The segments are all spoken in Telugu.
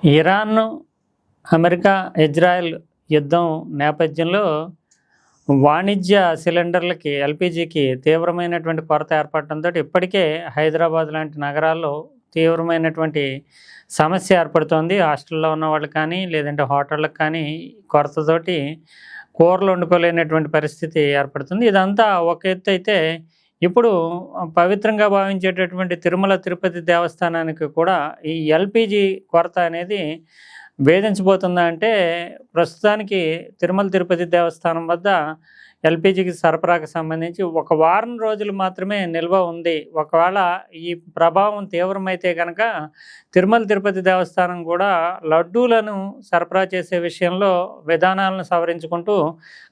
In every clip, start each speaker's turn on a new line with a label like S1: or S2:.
S1: ఇరాన్, అమెరికా, ఇజ్రాయెల్ యుద్ధం నేపథ్యంలో వాణిజ్య సిలిండర్లకి, ఎల్‌పీజీకి తీవ్రమైనటువంటి కొరత ఏర్పడటంతోటి ఇప్పటికే హైదరాబాద్ లాంటి నగరాల్లో తీవ్రమైనటువంటి సమస్య ఏర్పడుతోంది. హాస్టల్‌లో ఉన్నవాళ్ళకి కానీ, లేదంటే హోటళ్ళకి కానీ కొరతతోటి కూరలు వండుకోలేనటువంటి పరిస్థితి ఏర్పడుతుంది. ఇదంతా ఒక ఎత్తైతే ఇప్పుడు పవిత్రంగా భావించేటటువంటి తిరుమల తిరుపతి దేవస్థానానికి కూడా ఈ ఎల్‌పీజీ కొరత అనేది వేధించబోతుందా అంటే, ప్రస్తుతానికి తిరుమల తిరుపతి దేవస్థానం వద్ద ఎల్‌పీజీకి సరఫరాకు సంబంధించి ఒక వారం రోజులు మాత్రమే నిల్వ ఉంది. ఒకవేళ ఈ ప్రభావం తీవ్రమైతే గనక తిరుమల తిరుపతి దేవస్థానం కూడా లడ్డూలను సరఫరా చేసే విషయంలో విధానాలను సవరించుకుంటూ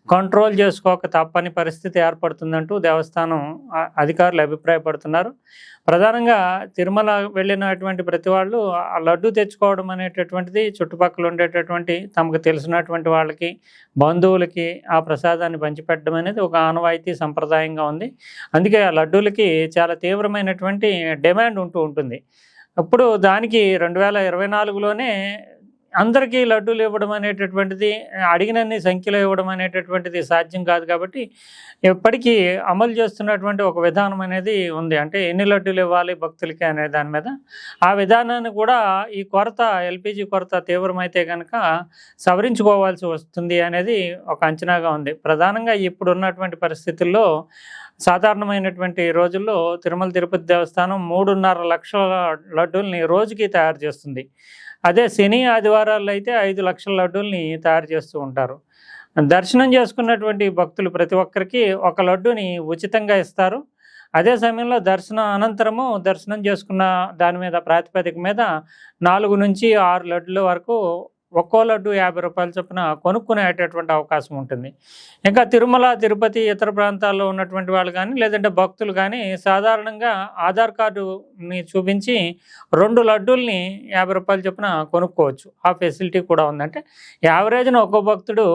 S1: కంట్రోల్ చేసుకోక తప్పని పరిస్థితి ఏర్పడుతుందంటూ దేవస్థానం అధికారులు అభిప్రాయపడుతున్నారు. ప్రధానంగా తిరుమల వెళ్ళినటువంటి ప్రతి వాళ్ళు ఆ లడ్డు తెచ్చుకోవడం అనేటటువంటిది చుట్టుపక్కల ఉండేటటువంటి తమకు తెలిసినటువంటి వాళ్ళకి, బంధువులకి ఆ ప్రసాదాన్ని పంచిపెట్టడం అనేది ఒక ఆనవాయితీ సంప్రదాయంగా ఉంది. అందుకే ఆ లడ్డూలకి చాలా తీవ్రమైనటువంటి డిమాండ్ ఉంటూ ఉంటుంది. ఇప్పుడు దానికి 2024లోనే అందరికీ లడ్డూలు ఇవ్వడం అనేటటువంటిది, అడిగినన్ని సంఖ్యలో ఇవ్వడం అనేటటువంటిది సాధ్యం కాదు కాబట్టి ఇప్పటికీ అమలు చేస్తున్నటువంటి ఒక విధానం అనేది ఉంది. అంటే ఎన్ని లడ్డూలు ఇవ్వాలి భక్తులకి అనే దాని మీద. ఆ విధానాన్ని కూడా ఈ కొరత, ఎల్‌పీజీ కొరత తీవ్రమైతే కనుక సవరించుకోవాల్సి వస్తుంది అనేది ఒక అంచనాగా ఉంది. ప్రధానంగా ఇప్పుడున్నటువంటి పరిస్థితుల్లో సాధారణమైనటువంటి రోజుల్లో తిరుమల తిరుపతి దేవస్థానం 3.5 లక్షల లడ్డూల్ని రోజుకి తయారు చేస్తుంది. అదే శని, ఆదివారాల్లో అయితే 5 లక్షల లడ్డూల్ని తయారు చేస్తూ ఉంటారు. దర్శనం చేసుకున్నటువంటి భక్తులు ప్రతి ఒక్కరికి ఒక లడ్డూని ఉచితంగా ఇస్తారు. అదే సమయంలో దర్శనం అనంతరము దర్శనం చేసుకున్న దాని మీద ప్రాతిపదిక మీద 4-6 లడ్డుల వరకు ఒక్కో లడ్డు రూ. 50 చొప్పున కొనుక్కునేటటువంటి అవకాశం ఉంటుంది. ఇంకా తిరుమల, తిరుపతి ఇతర ప్రాంతాల్లో ఉన్నటువంటి వాళ్ళు కానీ, లేదంటే భక్తులు కానీ సాధారణంగా ఆధార్ కార్డుని చూపించి 2 లడ్డూల్ని రూ. 50 చొప్పున కొనుక్కోవచ్చు. ఆ ఫెసిలిటీ కూడా ఉంది. అంటే యావరేజ్‌న ఒక్కో భక్తుడు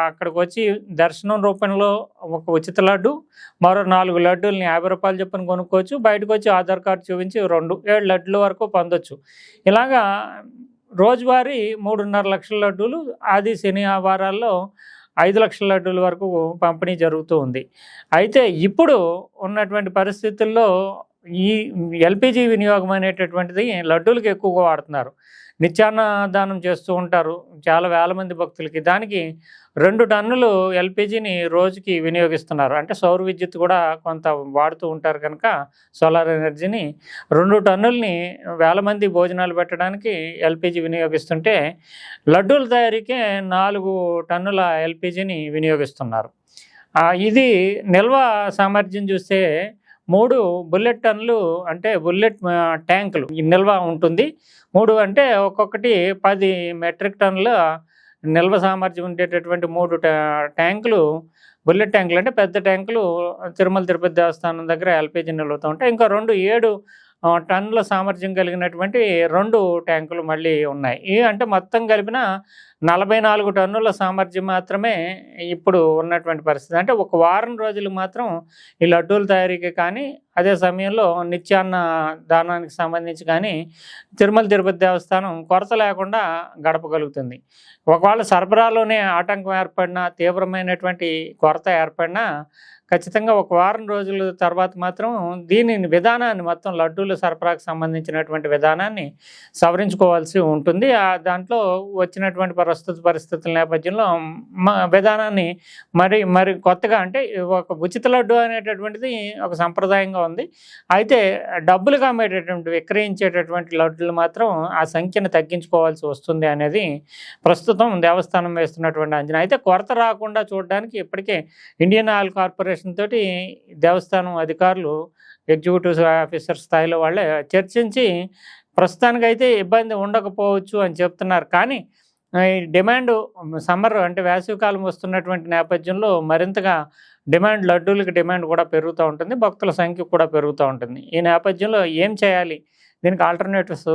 S1: అక్కడికి వచ్చి దర్శనం రూపంలో ఒక ఉచిత లడ్డు, మరో 4 లడ్డూల్ని రూ. 50 చొప్పున కొనుక్కోవచ్చు. బయటకు వచ్చి ఆధార్ కార్డు చూపించి 7 లడ్డుల వరకు పొందొచ్చు. ఇలాగా రోజువారీ 3.5 లక్షల లడ్డూలు, ఆది, శని, వారాల్లో 5 లక్షల లడ్డూల వరకు పంపిణీ జరుగుతూ ఉంది. అయితే ఇప్పుడు ఉన్నటువంటి పరిస్థితుల్లో ఈ ఎల్‌పీజీ వినియోగం అనేటటువంటిది లడ్డూలకి ఎక్కువగా వాడుతున్నారు. నిత్యాన్నదానం చేస్తూ ఉంటారు చాలా వేల మంది భక్తులకి. దానికి 2 టన్నులు ఎల్‌పీజీని రోజుకి వినియోగిస్తున్నారు. అంటే సౌర విద్యుత్ కూడా కొంత వాడుతూ ఉంటారు కనుక సోలార్ ఎనర్జీని 2 టన్నుల్ని వేల మంది భోజనాలు పెట్టడానికి ఎల్‌పీజీ వినియోగిస్తుంటే, లడ్డూల తయారీకే 4 టన్నుల ఎల్‌పీజీని వినియోగిస్తున్నారు. ఇది నిల్వ సామర్థ్యం చూస్తే 3 బుల్లెట్ టన్నులు, అంటే బుల్లెట్ ట్యాంకులు నిల్వ ఉంటుంది. 3 అంటే ఒక్కొక్కటి 10 మెట్రిక్ టన్నుల నిల్వ సామర్థ్యం ఉండేటటువంటి 3 ట్యాంకులు, బుల్లెట్ ట్యాంకులు అంటే పెద్ద ట్యాంకులు తిరుమల తిరుపతి దేవస్థానం దగ్గర ఎల్‌పీజీ నిల్వతో ఉంటాయి. ఇంకా 7 టన్నుల సామర్థ్యం కలిగినటువంటి 2 ట్యాంకులు మళ్ళీ ఉన్నాయి. అంటే మొత్తం కలిపిన 44 టన్నుల సామర్థ్యం మాత్రమే ఇప్పుడు ఉన్నటువంటి పరిస్థితి. అంటే ఒక వారం రోజులు మాత్రం ఈ లడ్డూల తయారీకి కానీ, అదే సమయంలో నిత్యాన్న దానానికి సంబంధించి కానీ తిరుమల తిరుపతి దేవస్థానం కొరత లేకుండా గడపగలుగుతుంది. ఒకవేళ సరఫరాలోనే ఆటంకం ఏర్పడినా, తీవ్రమైనటువంటి కొరత ఏర్పడినా ఖచ్చితంగా ఒక వారం రోజుల తర్వాత మాత్రం దీనిని విధానాన్ని, మొత్తం లడ్డూల సరఫరాకు సంబంధించినటువంటి విధానాన్ని సవరించుకోవాల్సి ఉంటుంది. దాంట్లో వచ్చినటువంటి పరిస్థితుల నేపథ్యంలో విధానాన్ని మరి కొత్తగా, అంటే ఒక ఉచిత లడ్డు అనేటటువంటిది ఒక సంప్రదాయంగా ఉంది. అయితే డబ్బులుగా అమ్మేటటువంటి, విక్రయించేటటువంటి లడ్డులు మాత్రం ఆ సంఖ్యను తగ్గించుకోవాల్సి వస్తుంది అనేది ప్రస్తుతం దేవస్థానం వేస్తున్నటువంటి అంచనా. అయితే కొరత రాకుండా చూడడానికి ఇప్పటికే ఇండియన్ ఆయిల్ కార్పొరేషన్ తోటి దేవస్థానం అధికారులు, ఎగ్జిక్యూటివ్ ఆఫీసర్ స్థాయిలో వాళ్ళే చర్చించి ప్రస్తుతానికైతే ఇబ్బంది ఉండకపోవచ్చు అని చెప్తున్నారు. కానీ ఈ డిమాండ్ సమ్మర్, అంటే వేసవికాలం వస్తున్నటువంటి నేపథ్యంలో మరింతగా లడ్డూలకి డిమాండ్ కూడా పెరుగుతూ ఉంటుంది, భక్తుల సంఖ్య కూడా పెరుగుతూ ఉంటుంది. ఈ నేపథ్యంలో ఏం చేయాలి, దీనికి ఆల్టర్నేటివ్స్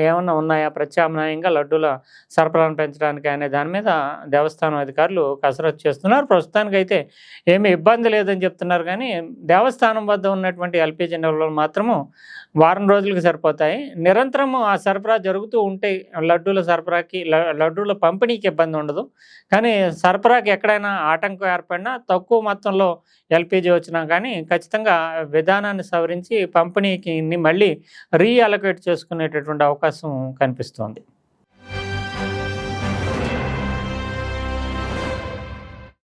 S1: ఏమన్నా ఉన్నాయా ప్రత్యామ్నాయంగా లడ్డూల సరఫరాను పెంచడానికి అనే దాని మీద దేవస్థానం అధికారులు కసరత్తు చేస్తున్నారు. ప్రస్తుతానికైతే ఏమీ ఇబ్బంది లేదని చెప్తున్నారు, కానీ దేవస్థానం వద్ద ఉన్నటువంటి ఎల్పిజి నిల్వలు మాత్రము వారం రోజులకు సరిపోతాయి. నిరంతరము ఆ సరఫరా జరుగుతూ ఉంటే లడ్డూల సరఫరాకి లడ్డూల పంపిణీకి ఇబ్బంది ఉండదు, కానీ సరఫరాకి ఎక్కడైనా ఆటంకం ఏర్పడినా తక్కువ మొత్తంలో ఎల్పిజి వచ్చినా కానీ ఖచ్చితంగా విధానాన్ని సవరించి పంపిణీకి మళ్ళీ రీఅలొకేట్ చేసుకునేటటువంటి అవకాశం కనిపిస్తోంది.